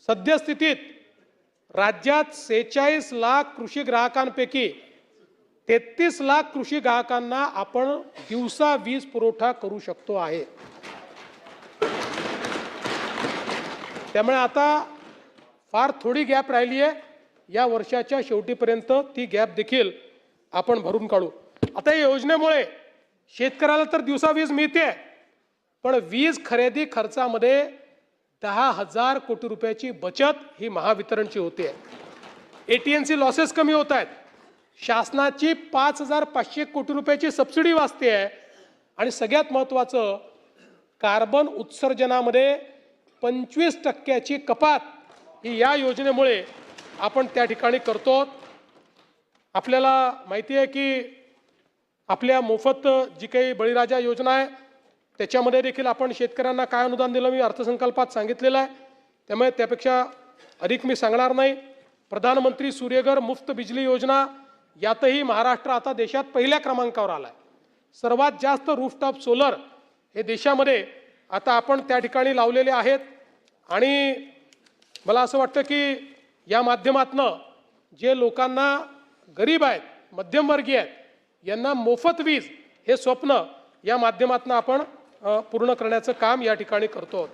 सद्यस्थितीत राज्यात 46 लाख कृषी ग्राहकांपैकी 33 लाख कृषी ग्राहकांना आपण दिवसा वीज पुरवठा करू शकतो आहे। त्यामुळे आता फार थोडी गॅप राहिली आहे। या वर्षाच्या शेवटीपर्यंत ती गॅप देखील आपण भरून काढू। आता या योजनेमुळे शेतकऱ्याला तर दिवसा वीज मिळते, पण वीज खरेदी खर्चामध्ये 10,000 कोटी रुपयाची बचत ही महावितरणची होते। एटीएनसी लॉसेस कमी होत आहेत, शासनाची 5,500 कोटी रुपयाची सबसिडी वाचते आहे आणि सगळ्यात महत्त्वाचं कार्बन उत्सर्जनामध्ये 25% कपात ही या योजनेमुळे आपण त्या ठिकाणी करतो। आपल्याला माहिती आहे की आपल्या मोफत जी काही बळीराजा योजना आहे त्याच्यामध्ये देखील आपण शेतकऱ्यांना काय अनुदान दिलं मी अर्थसंकल्पात सांगितलेलं आहे, त्यामुळे त्यापेक्षा अधिक मी सांगणार नाही। प्रधानमंत्री सूर्यघर मुफ्त बिजली योजना यातही महाराष्ट्र आता देशात पहिल्या क्रमांकावर आला आहे। सर्वात जास्त रूफटॉप सोलर हे देशामध्ये आता आपण त्या ठिकाणी लावलेले आहेत आणि मला असं वाटतं की या माध्यमातनं जे लोकांना गरीब आहेत, मध्यमवर्गीय आहेत, यांना मोफत वीज हे स्वप्न या माध्यमातून आपण पूर्ण करण्याचं काम या ठिकाणी करतो।